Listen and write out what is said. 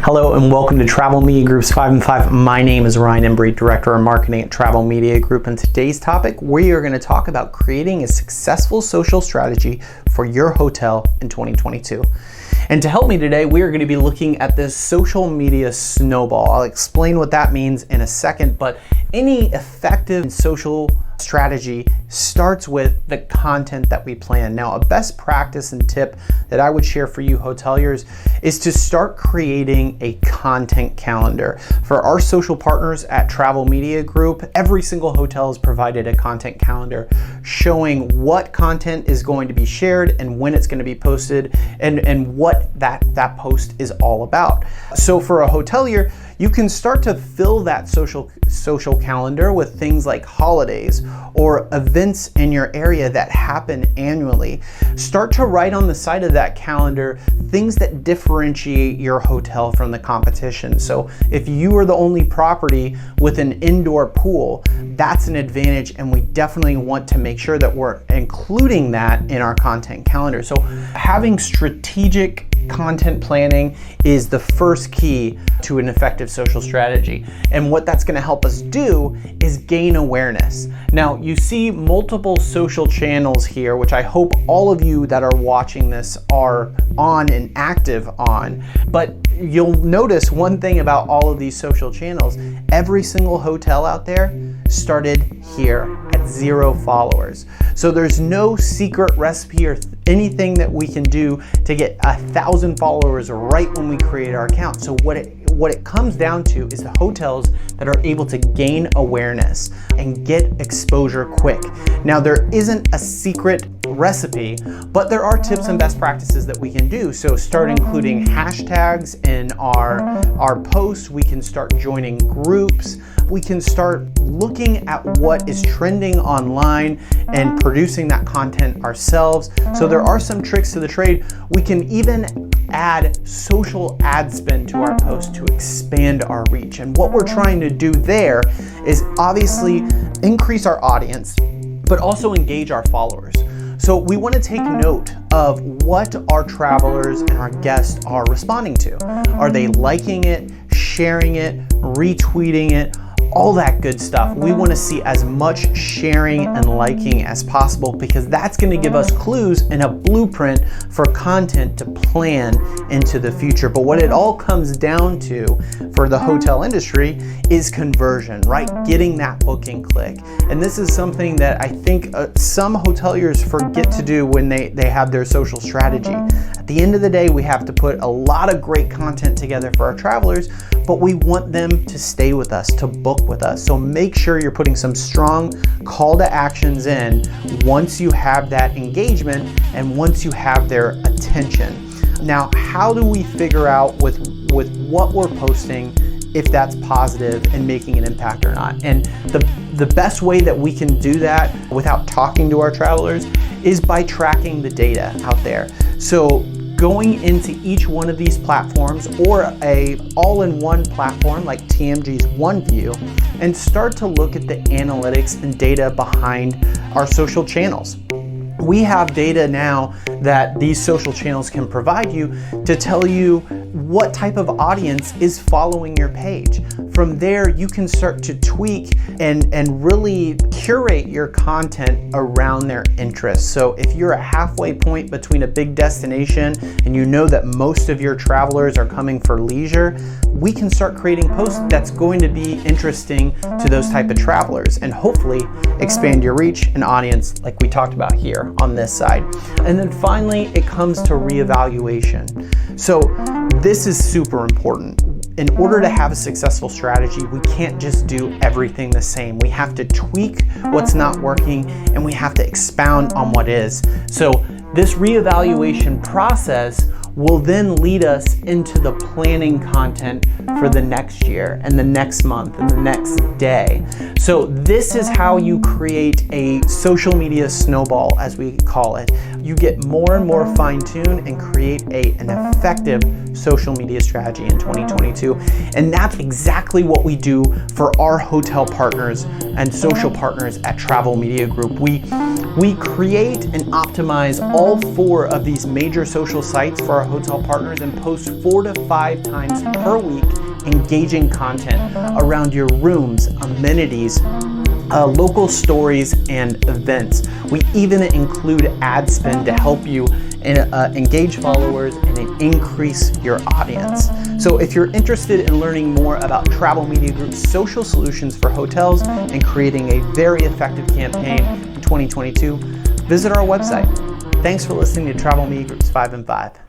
Hello and welcome to Travel Media Group's 5 and 5. My name is Ryan Embry, Director of Marketing at Travel Media Group, and today's topic, we are going to talk about creating a successful social strategy for your hotel in 2022. And to help me today, we are going to be looking at this social media snowball. I'll explain what that means in a second, but any effective social strategy starts with the content that we plan. Now, a best practice and tip that I would share for you hoteliers is to start creating a content calendar. For our social partners at Travel Media Group, every single hotel has provided a content calendar showing what content is going to be shared and when it's going to be posted and what that post is all about. So for a hotelier, you can start to fill that social calendar with things like holidays or events in your area that happen annually. Start to write on the side of that calendar things that differentiate your hotel from the competition. So if you are the only property with an indoor pool, that's an advantage, and we definitely want to make sure that we're including that in our content calendar. So having strategic content planning is the first key to an effective social strategy. And what that's going to help us do is gain awareness. Now, you see multiple social channels here, which I hope all of you that are watching this are on and active on. But you'll notice one thing about all of these social channels: every single hotel out there started here at 0 followers. So there's no secret recipe or anything that we can do to get 1,000 followers right when we create our account. So what it comes down to is the hotels that are able to gain awareness and get exposure quick. Now, there isn't a secret recipe, but there are tips and best practices that we can do. So start including hashtags in our posts. We can start joining groups. We can start looking at what is trending online and producing that content ourselves. So there are some tricks to the trade. We can even add social ad spend to our post to expand our reach. And what we're trying to do there is obviously increase our audience, but also engage our followers. So we want to take note of what our travelers and our guests are responding to. Are they liking it, sharing it, retweeting it? All that good stuff. We want to see as much sharing and liking as possible, because that's going to give us clues and a blueprint for content to plan into the future. But what it all comes down to for the hotel industry is conversion, right? Getting that booking click. And this is something that I think some hoteliers forget to do when they have their social strategy. At the end of the day, we have to put a lot of great content together for our travelers, but we want them to stay with us, to book with us. So make sure you're putting some strong call to actions in once you have that engagement and once you have their attention. Now, how do we figure out with what we're posting if that's positive and making an impact or not? And the best way that we can do that without talking to our travelers is by tracking the data out there. So going into each one of these platforms or a all-in-one platform like TMG's OneView and start to look at the analytics and data behind our social channels. We have data now that these social channels can provide you to tell you what type of audience is following your page. From there, you can start to tweak and really curate your content around their interests. So if you're a halfway point between a big destination and you know that most of your travelers are coming for leisure, we can start creating posts that's going to be interesting to those type of travelers and hopefully expand your reach and audience like we talked about here on this side. And then finally, it comes to reevaluation. So this is super important. In order to have a successful strategy, we can't just do everything the same. We have to tweak what's not working and we have to expound on what is. So this reevaluation process will then lead us into the planning content for the next year and the next month and the next day. So this is how you create a social media snowball, as we call it. You get more and more fine-tuned and create an effective social media strategy in 2022. And that's exactly what we do for our hotel partners and social partners at Travel Media Group. We create and optimize all 4 of these major social sites for our hotel partners and post 4 to 5 times per week engaging content around your rooms, amenities, local stories, and events. We even include ad spend to help you engage followers and increase your audience. So if you're interested in learning more about Travel Media Group's social solutions for hotels and creating a very effective campaign in 2022, visit our website. Thanks for listening to Travel Media Group's 5 and 5.